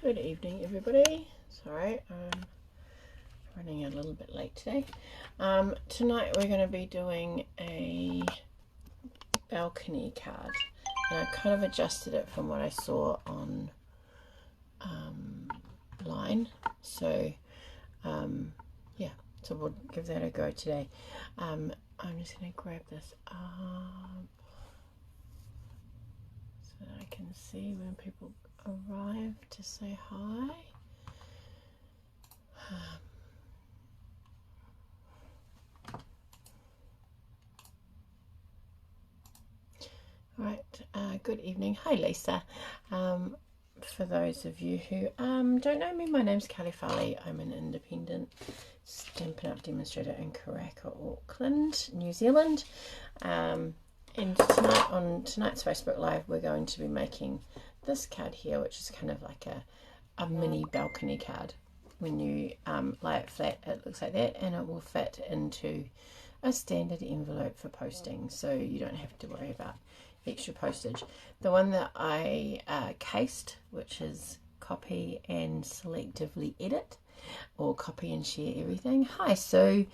Good evening, everybody. Sorry, I'm running a little bit late today. Tonight we're going to be doing a balcony card, and I kind of adjusted it from what I saw on line. So yeah, so we'll give that a go today. I'm just going to grab this up so that I can see when people arrive to say hi. Right, good evening. Hi Lisa. For those of you who don't know me, my name's Kelley Farley. I'm an independent Stampin' Up demonstrator in Karaka, Auckland, New Zealand. And tonight on tonight's Facebook Live, we're going to be making this card here, which is kind of like a mini balcony card. When you lay it flat, it looks like that, and it will fit into a standard envelope for posting, so you don't have to worry about extra postage. The one that I cased, which is copy and selectively edit, or copy and share everything. Hi Sue,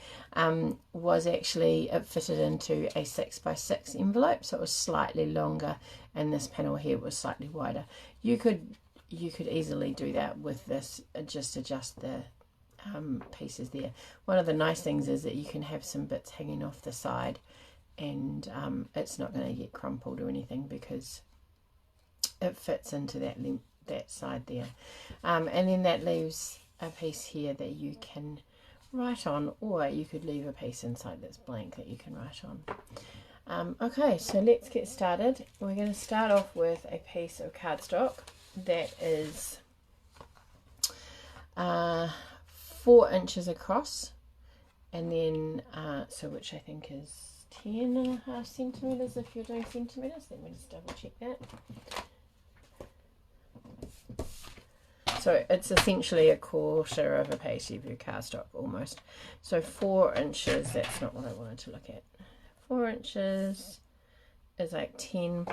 was actually, it fitted into a 6x6 envelope, so it was slightly longer, and this panel here was slightly wider. You could easily do that with this, just adjust the pieces there. One of the nice things is that you can have some bits hanging off the side, and it's not going to get crumpled or anything because it fits into that side there. And then that leaves a piece here that you can write on, or you could leave a piece inside that's blank that you can write on. Okay, so let's get started. We're going to start off with a piece of cardstock that is 4 inches across, and then which I think is 10.5 centimeters if you're doing centimeters. Let me just double check that. So it's essentially a quarter of a page of your cardstock almost. So 4 inches, that's not what I wanted to look at. 4 inches is like 4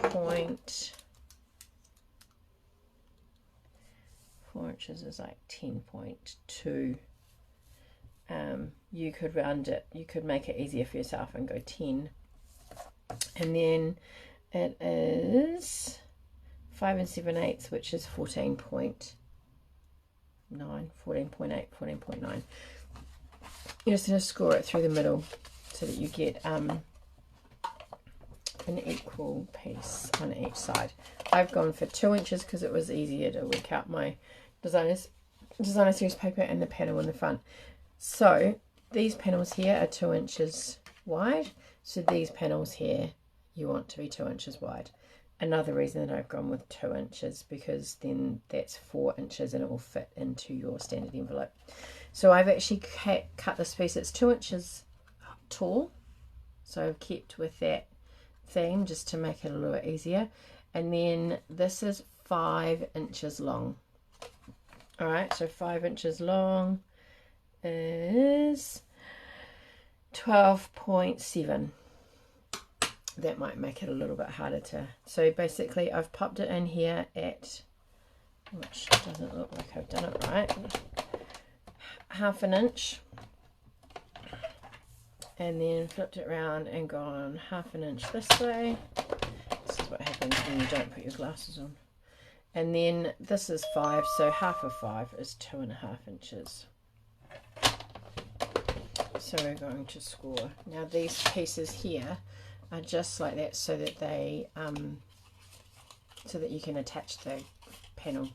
inches is like 10.2. You could round it, you could make it easier for yourself and go 10. And then it is 5 7/8, which is 14.9, 14.8, 14.9. You're just going to score it through the middle so that you get an equal piece on each side. I've gone for 2 inches because it was easier to work out my designer series paper and the panel in the front. So these panels here are 2 inches wide, so these panels here you want to be 2 inches wide. Another reason that I've gone with 2 inches, because then that's 4 inches and it will fit into your standard envelope. So I've actually cut this piece, it's 2 inches tall, so I've kept with that theme just to make it a little bit easier. And then this is 5 inches long. Alright, so 5 inches long is 12.7. That might make it a little bit harder to, so basically I've popped it in here at, which doesn't look like I've done it right, 1/2 inch, and then flipped it around and gone 1/2 inch this way. This is what happens when you don't put your glasses on. And then this is 5, so 1/2 of 5 is 2.5 inches. So we're going to score. Now these pieces here are just like that, so that they so that you can attach the panel.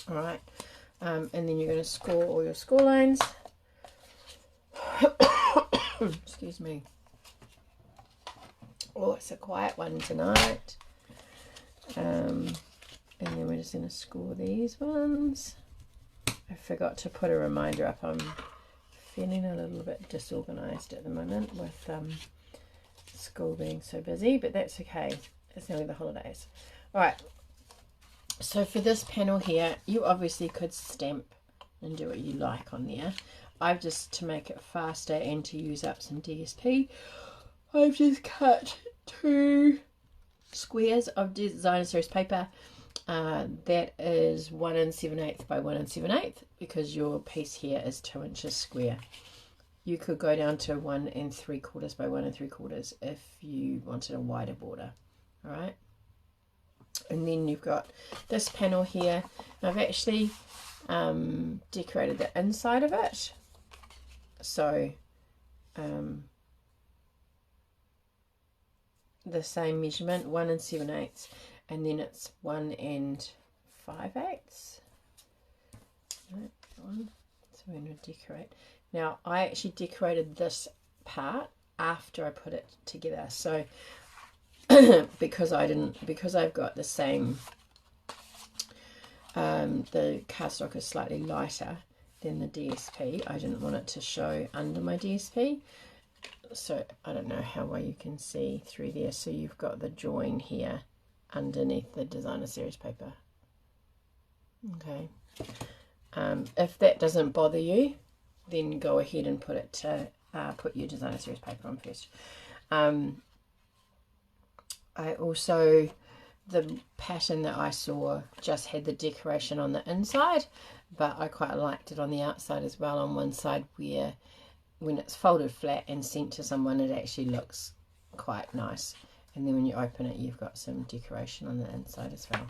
All right, and then you're going to score all your score lines. Excuse me. Oh, it's a quiet one tonight. And then we're just going to score these ones. I forgot to put a reminder up. I'm feeling a little bit disorganized at the moment with school being so busy, but that's okay. It's nearly the holidays. Alright, so for this panel here, you obviously could stamp and do what you like on there. I've just, to make it faster and to use up some DSP, I've just cut 2 squares of designer series paper that is 1 7/8 by 1 7/8 because your piece here is 2 inches square. You could go down to 1 3/4 by 1 3/4 if you wanted a wider border. All right, and then you've got this panel here. I've actually decorated the inside of it, so the same measurement, 1 7/8, and then it's 1 5/8. Right, that one. So we're going to decorate. Now I actually decorated this part after I put it together. So because I've got the same, the cardstock is slightly lighter than the DSP. I didn't want it to show under my DSP. So I don't know how well you can see through there. So you've got the join here underneath the designer series paper. Okay. If that doesn't bother you, then go ahead and put it to put your designer series paper on first. I also, the pattern that I saw just had the decoration on the inside, but I quite liked it on the outside as well, on one side where when it's folded flat and sent to someone it actually looks quite nice, and then when you open it you've got some decoration on the inside as well,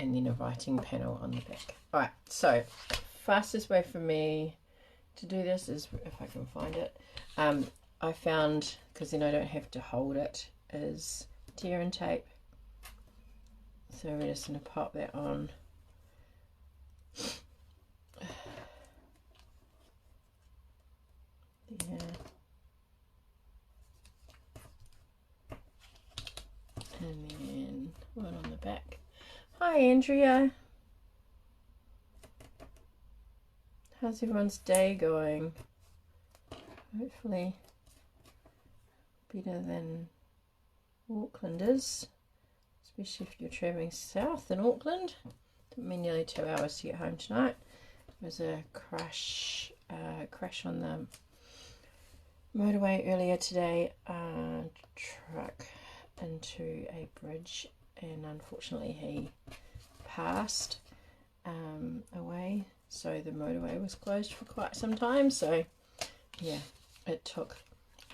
and then a writing panel on the back. Alright, so fastest way for me to do this is, if I can find it, I found, because then I don't have to hold it, is tear and tape. So we're just going to pop that on. Yeah. And then one on the back. Hi Andrea. How's everyone's day going? Hopefully better than Auckland is, especially if you're travelling south in Auckland. Took me nearly 2 hours to get home tonight. There was a crash on the motorway earlier today. Truck into a bridge, and unfortunately he passed away, so the motorway was closed for quite some time. So yeah, it took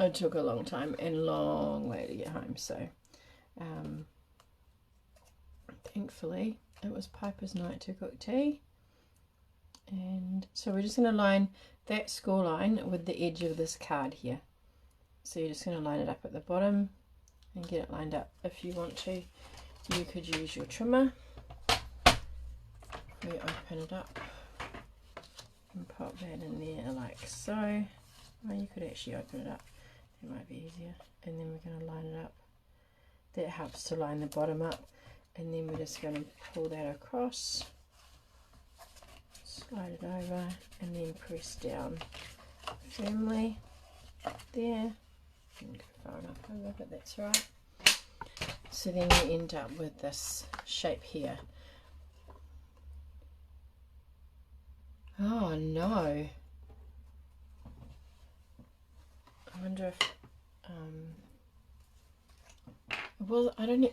a long time and long way to get home. So thankfully it was Piper's night to cook tea, and so we're just going to line that score line with the edge of this card here. So you're just going to line it up at the bottom and get it lined up. If you want to, you could use your trimmer. We open it up and pop that in there like so. Or you could actually open it up, it might be easier. And then we're going to line it up. That helps to line the bottom up, and then we're just going to pull that across, slide it over, and then press down firmly there. Didn't go far enough over, but that's right. So then you end up with this shape here. Oh no! I wonder if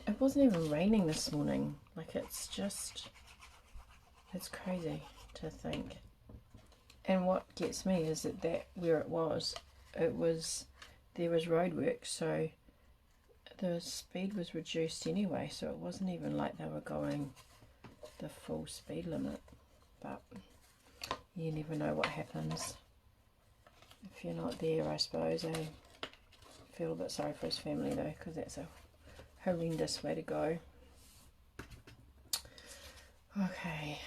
it wasn't even raining this morning. Like, it's crazy to think. And what gets me is that where it was there was roadwork, so the speed was reduced anyway, so it wasn't even like they were going the full speed limit. But you never know what happens if you're not there, I suppose. I feel a bit sorry for his family though, because that's a horrendous way to go. Okay.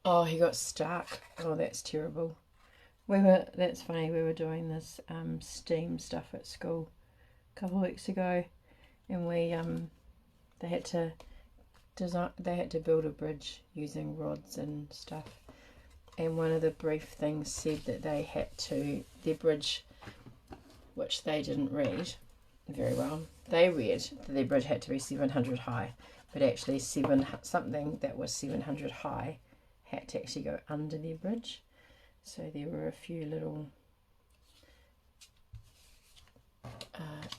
Oh, he got stuck. Oh, that's terrible. That's funny, we were doing this STEAM stuff at school a couple of weeks ago, and they had to build a bridge using rods and stuff, and one of the brief things said that their bridge, which they didn't read very well, they read that their bridge had to be 700 high, but actually something that was 700 high had to actually go under their bridge. So there were a few little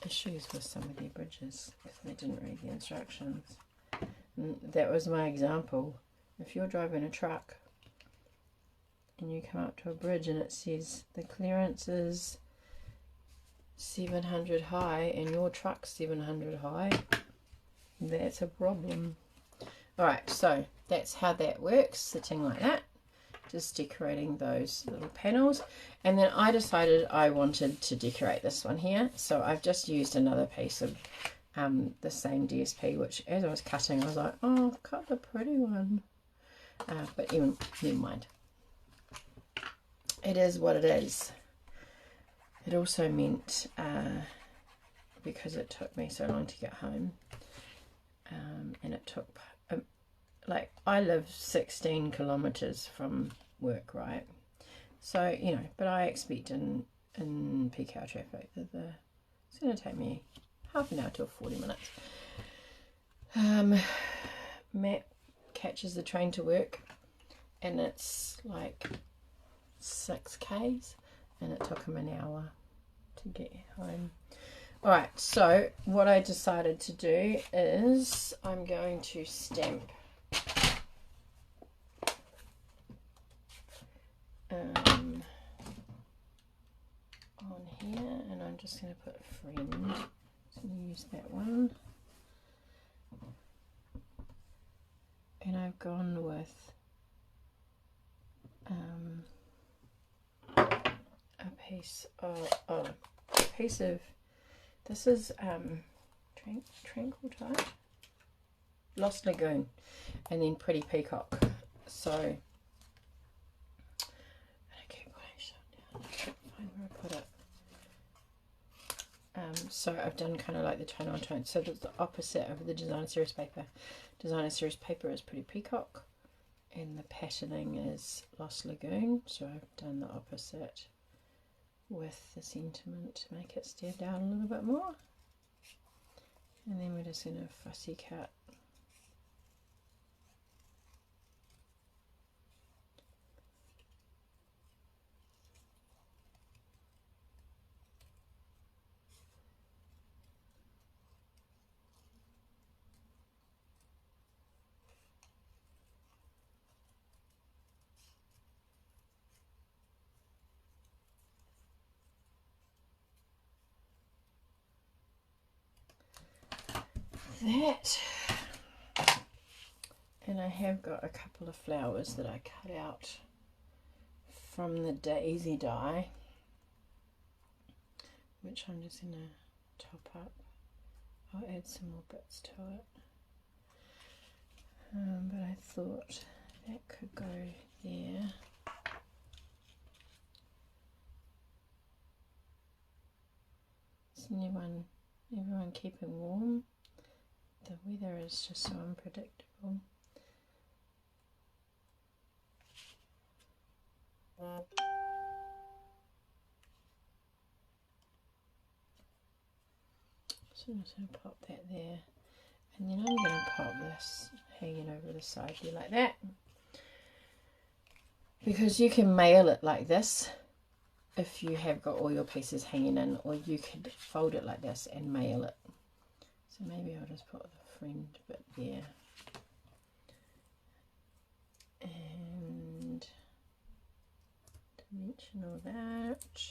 issues with some of their bridges because they didn't read the instructions. And that was my example. If you're driving a truck and you come up to a bridge and it says the clearance is 700 high and your truck's 700 high, that's a problem. Alright, so that's how that works, sitting like that, just decorating those little panels. And then I decided I wanted to decorate this one here, so I've just used another piece of the same DSP, which as I was cutting I was like, oh, I've cut the pretty one, but even never mind, it is what it is. It also meant because it took me so long to get home, and it took like, I live 16 kilometers from work, right? So, you know, but I expect in peak hour traffic that it's going to take me half an hour to 40 minutes. Matt catches the train to work and it's like 6 k's and it took him an hour to get home. Alright, so what I decided to do is I'm going to stamp on here, and I'm just going to put friend, so use that one, and I've gone with a piece of this is Tranquil Tide, Lost Lagoon, and then Pretty Peacock. So I keep putting shut down. I can't find where I put it. So I've done kind of like the tone on tone. So that's the opposite of the designer series paper. Designer series paper is Pretty Peacock, and the patterning is Lost Lagoon. So I've done the opposite with the sentiment to make it stand out a little bit more. And then we're just going to fussy cut. That, and I have got a couple of flowers that I cut out from the Daisy die, which I'm just going to top up. I'll add some more bits to it, but I thought that could go there. Is everyone keeping warm? The weather is just so unpredictable. So I'm just going to pop that there, and then I'm going to pop this hanging over the side there like that, because you can mail it like this if you have got all your pieces hanging in, or you could fold it like this and mail it. So maybe I'll just put the friend bit there, and dimensional that,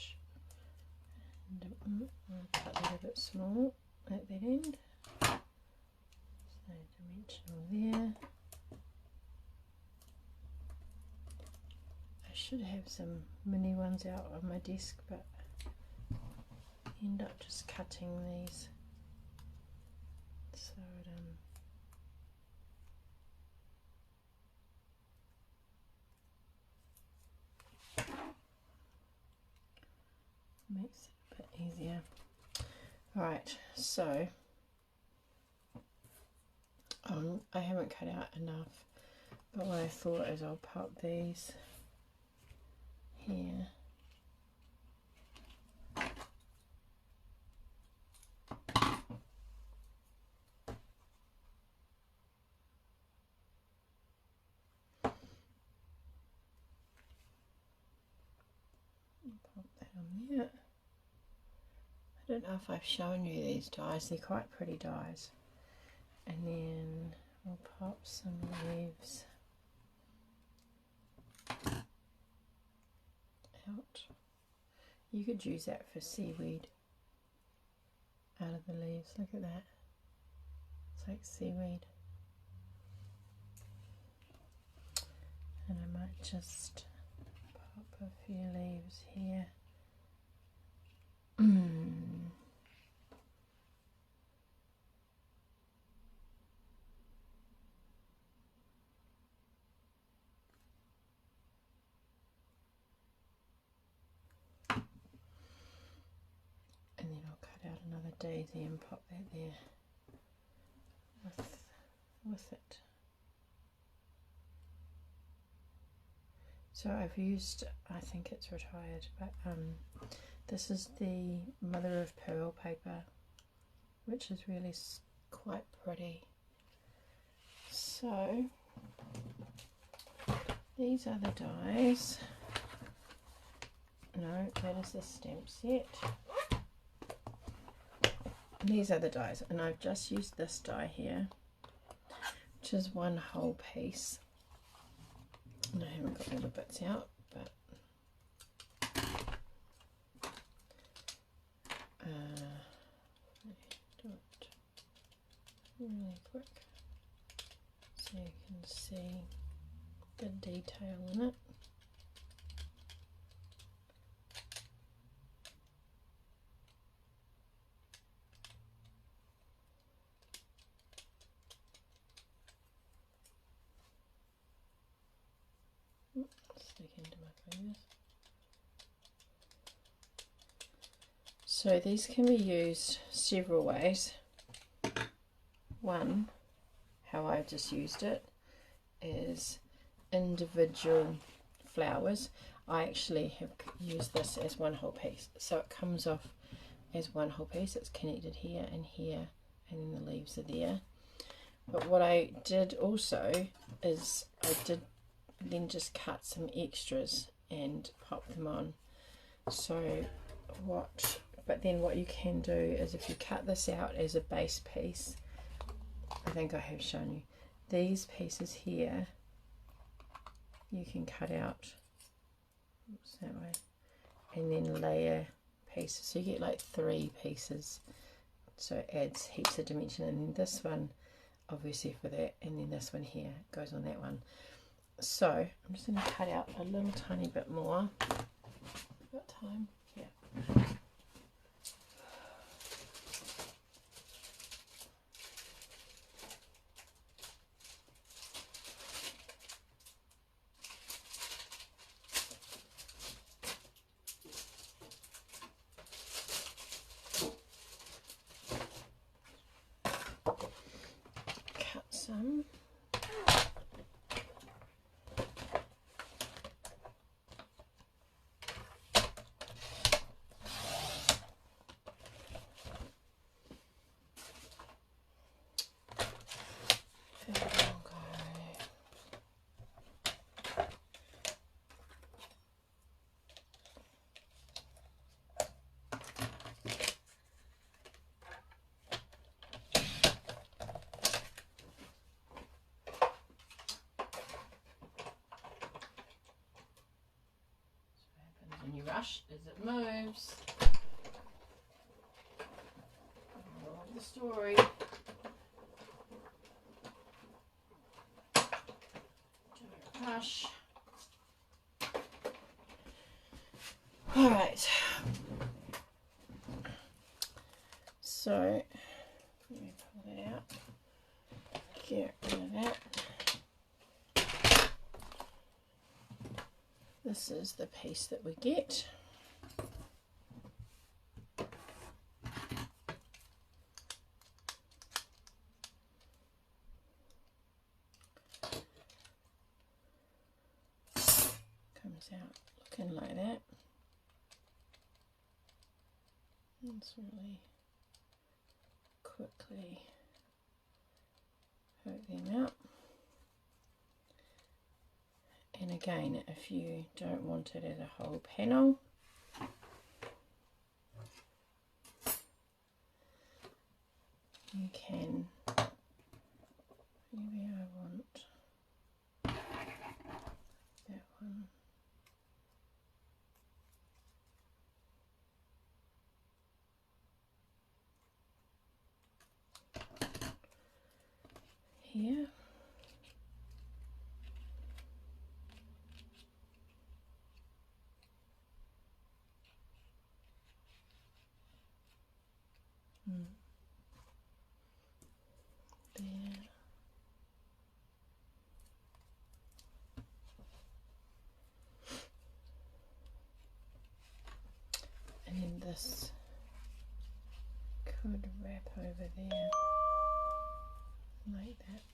and I'll cut that a bit small at that end, so dimensional there. I should have some mini ones out on my desk, but I end up just cutting these. So it makes it a bit easier. Alright, so I haven't cut out enough, but what I thought is I'll pop these here. Pop that on there. I don't know if I've shown you these dies, they're quite pretty dies. And then we'll pop some leaves out. You could use that for seaweed out of the leaves. Look at that. It's like seaweed. And I might just pop a few leaves here. And then I'll cut out another daisy and pop that there with it. So I've used, I think it's retired, but this is the mother of pearl paper, which is really quite pretty. So these are the dies. No, that is the stamp set. These are the dies, and I've just used this die here, which is one whole piece. And I haven't got all the bits out, but do it really quick so you can see the detail in it. Stick into my fingers. So these can be used several ways. One, how I've just used it, is individual flowers. I actually have used this as one whole piece, so it comes off as one whole piece. It's connected here and here, and then the leaves are there. But what I did also is I did then just cut some extras and pop them on. So but then what you can do is, if you cut this out as a base piece, I think I have shown you, these pieces here you can cut out, oops, that way, and then layer pieces, so you get like 3 pieces, so it adds heaps of dimension. And then this one obviously for that, and then this one here goes on that one. So I'm just going to cut out a little tiny bit more. Got time? Yeah. Cut some. When you rush as it moves. Moral of the story. Don't rush. Alright. So let me pull that out. Get rid of that. This is the piece that we get. Comes out looking like that. Let's really quickly poke them out. And again, if you don't want it as a whole panel, you can, maybe I want that one. Here. There. And then this could wrap over there like that,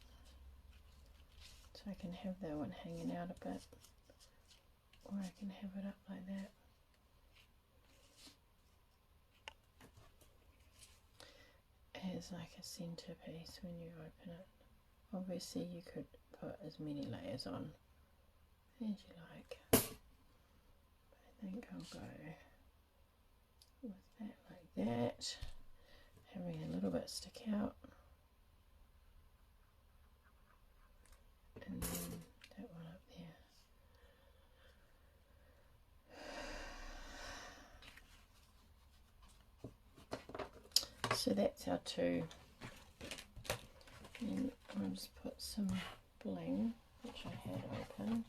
so I can have that one hanging out a bit, or I can have it up like that. As like a centerpiece when you open it. Obviously you could put as many layers on as you like, but I think I'll go with that like that, having a little bit stick out, and then that one up there. So that's our two. And I'll just put some bling, which I had open.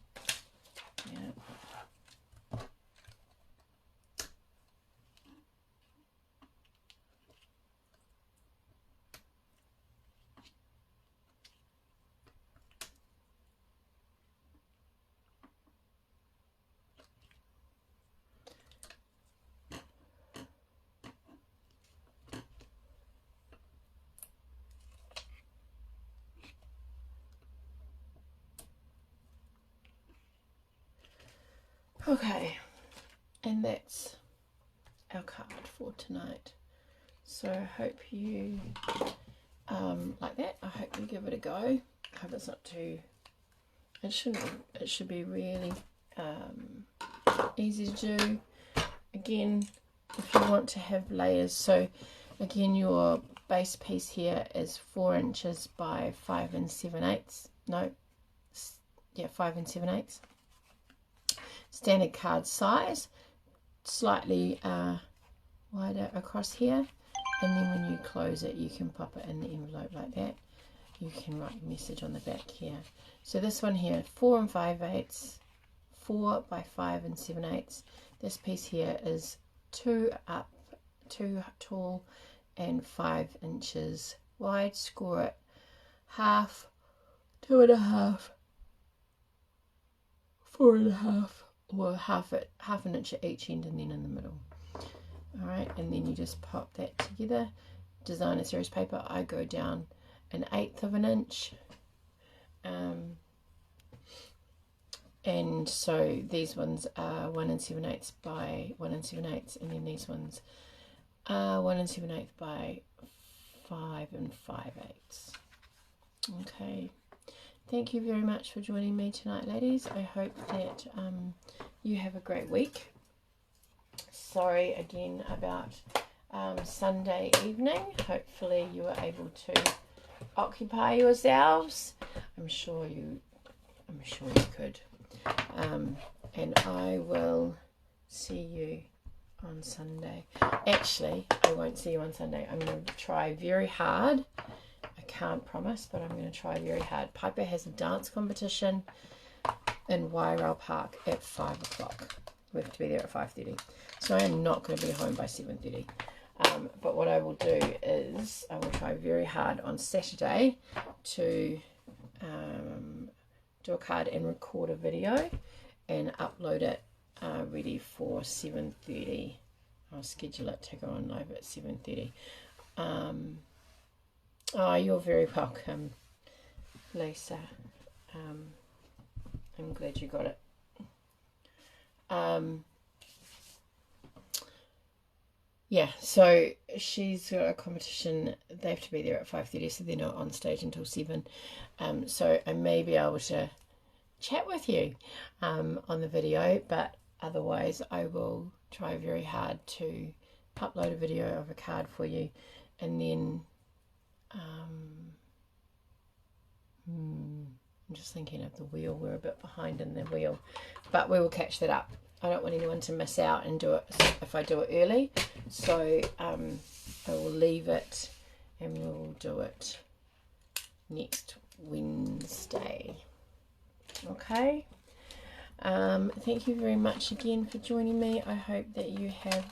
Yeah. Okay, and that's our card for tonight. So I hope you like that. I hope you give it a go. I hope it's not too, it should be really easy to do. Again, if you want to have layers, so again your base piece here is 4 inches by 5 7/8. No, yeah, 5 7/8. Standard card size, slightly wider across here, and then when you close it you can pop it in the envelope like that. You can write a message on the back here. So this one here, 4 5/8, 4 by 5 7/8. This piece here is 2 up, 2 tall and 5 inches wide. Score it half, 2 1/2, 4 1/2, or half an inch at each end and then in the middle. All right, and then you just pop that together. Designer series paper, I go down 1/8 of an inch, and so these ones are 1 7/8 by 1 7/8, and then these ones are 1 7/8 by 5 5/8. Okay, thank you very much for joining me tonight, ladies. I hope that you have a great week. Sorry again about Sunday evening. Hopefully you were able to occupy yourselves. I'm sure you could. And I will see you on Sunday. Actually, I won't see you on Sunday. I'm going to try very hard. I can't promise, but I'm going to try very hard. Piper has a dance competition in Wairau Park at 5 o'clock. We have to be there at 5:30. So I am not going to be home by 7:30. But what I will do is I will try very hard on Saturday to do a card and record a video and upload it ready for 7:30. I'll schedule it to go on live at 7:30. Oh, you're very welcome, Lisa. I'm glad you got it. Yeah, so she's got a competition. They have to be there at 5:30, so they're not on stage until 7. So I may be able to chat with you on the video, but otherwise I will try very hard to upload a video of a card for you, and then just thinking of the wheel. We're a bit behind in the wheel, but we will catch that up. I don't want anyone to miss out and do it if I do it early. So I will leave it and we'll do it next Wednesday. Okay. Thank you very much again for joining me. I hope that you have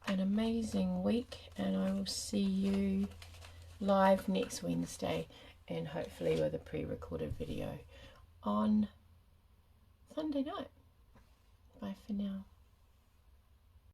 an amazing week, and I will see you live next Wednesday, and hopefully with a pre-recorded video on Sunday night. Bye for now.